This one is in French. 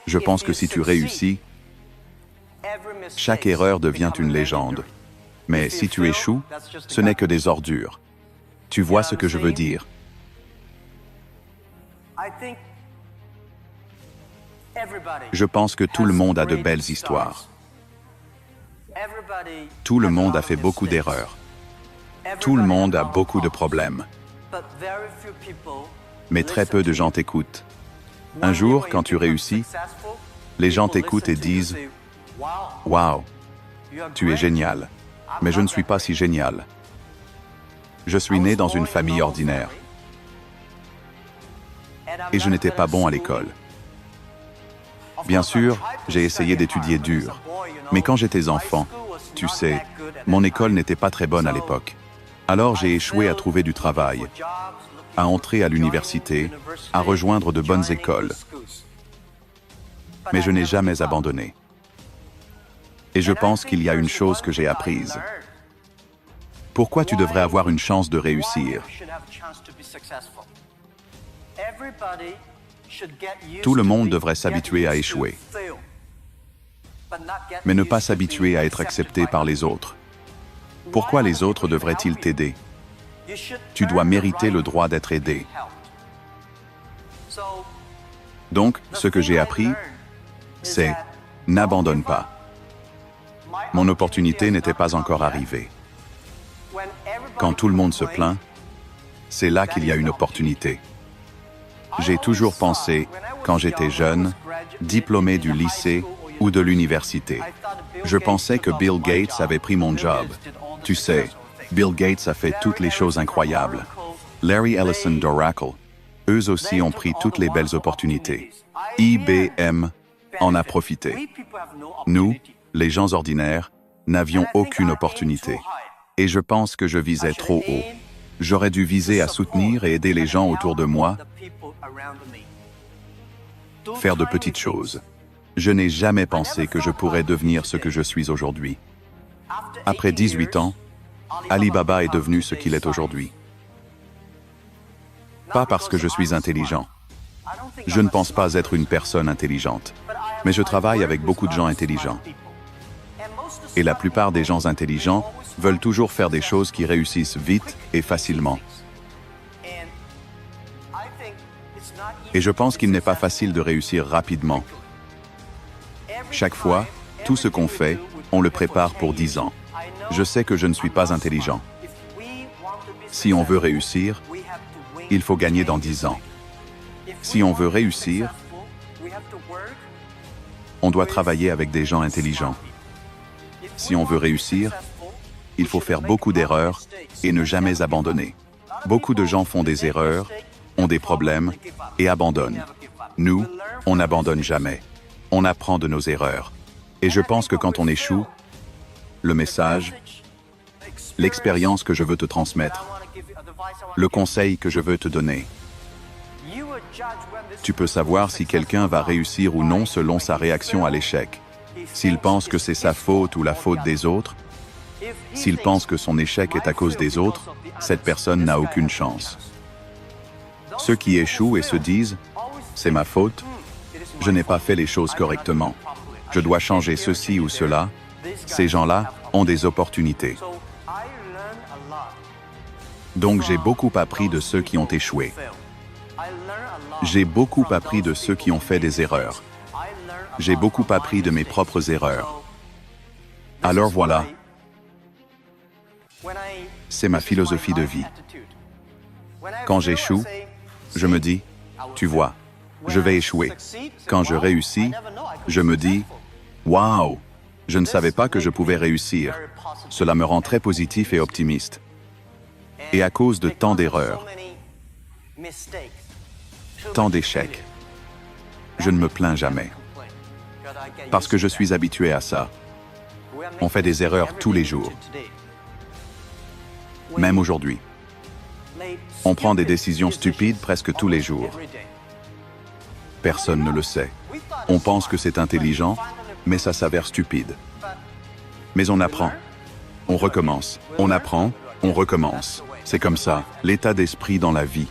Je pense que si tu réussis, chaque erreur devient une légende. Mais si tu échoues, ce n'est que des ordures. Tu vois ce que je veux dire? Je pense que tout le monde a de belles histoires. Tout le monde a fait beaucoup d'erreurs. Tout le monde a beaucoup de problèmes. Mais très peu de gens t'écoutent. Un jour, quand tu réussis, les gens t'écoutent et disent « Waouh, tu es génial. » Mais je ne suis pas si génial. Je suis né dans une famille ordinaire. Et je n'étais pas bon à l'école. Bien sûr, j'ai essayé d'étudier dur. Mais quand j'étais enfant, tu sais, mon école n'était pas très bonne à l'époque. Alors j'ai échoué à trouver du travail, à entrer à l'université, à rejoindre de bonnes écoles. Mais je n'ai jamais abandonné. Et je pense qu'il y a une chose que j'ai apprise. Pourquoi tu devrais avoir une chance de réussir? Tout le monde devrait s'habituer à échouer, mais ne pas s'habituer à être accepté par les autres. Pourquoi les autres devraient-ils t'aider? Tu dois mériter le droit d'être aidé. Donc, ce que j'ai appris, c'est « n'abandonne pas ». Mon opportunité n'était pas encore arrivée. Quand tout le monde se plaint, c'est là qu'il y a une opportunité. J'ai toujours pensé, quand j'étais jeune, diplômé du lycée ou de l'université, je pensais que Bill Gates avait pris mon job. Tu sais, Bill Gates a fait toutes les choses incroyables. Larry Ellison d'Oracle, eux aussi ont pris toutes les belles opportunités. IBM en a profité. Nous, les gens ordinaires, n'avions aucune opportunité. Et je pense que je visais trop haut. J'aurais dû viser à soutenir et aider les gens autour de moi, faire de petites choses. Je n'ai jamais pensé que je pourrais devenir ce que je suis aujourd'hui. Après 18 ans, Alibaba est devenu ce qu'il est aujourd'hui. Pas parce que je suis intelligent. Je ne pense pas être une personne intelligente. Mais je travaille avec beaucoup de gens intelligents. Et la plupart des gens intelligents veulent toujours faire des choses qui réussissent vite et facilement. Et je pense qu'il n'est pas facile de réussir rapidement. Chaque fois, tout ce qu'on fait, on le prépare pour 10 ans. Je sais que je ne suis pas intelligent. Si on veut réussir, il faut gagner dans 10 ans. Si on veut réussir, on doit travailler avec des gens intelligents. Si on veut réussir, il faut faire beaucoup d'erreurs et ne jamais abandonner. Beaucoup de gens font des erreurs, ont des problèmes et abandonnent. Nous, on n'abandonne jamais. On apprend de nos erreurs. Et je pense que quand on échoue, le message, l'expérience que je veux te transmettre, le conseil que je veux te donner, tu peux savoir si quelqu'un va réussir ou non selon sa réaction à l'échec. S'il pense que c'est sa faute ou la faute des autres, s'il pense que son échec est à cause des autres, cette personne n'a aucune chance. Ceux qui échouent et se disent « c'est ma faute, je n'ai pas fait les choses correctement, je dois changer ceci ou cela », ces gens-là ont des opportunités. Donc j'ai beaucoup appris de ceux qui ont échoué. J'ai beaucoup appris de ceux qui ont fait des erreurs. J'ai beaucoup appris de mes propres erreurs. Alors voilà, c'est ma philosophie de vie. Quand j'échoue, je me dis, tu vois, je vais échouer. Quand je réussis, je me dis, waouh, je ne savais pas que je pouvais réussir. Cela me rend très positif et optimiste. Et à cause de tant d'erreurs, tant d'échecs, je ne me plains jamais. Parce que je suis habitué à ça. On fait des erreurs tous les jours. Même aujourd'hui. On prend des décisions stupides presque tous les jours. Personne ne le sait. On pense que c'est intelligent, mais ça s'avère stupide. Mais on apprend. On recommence. On apprend, on recommence. C'est comme ça, l'état d'esprit dans la vie.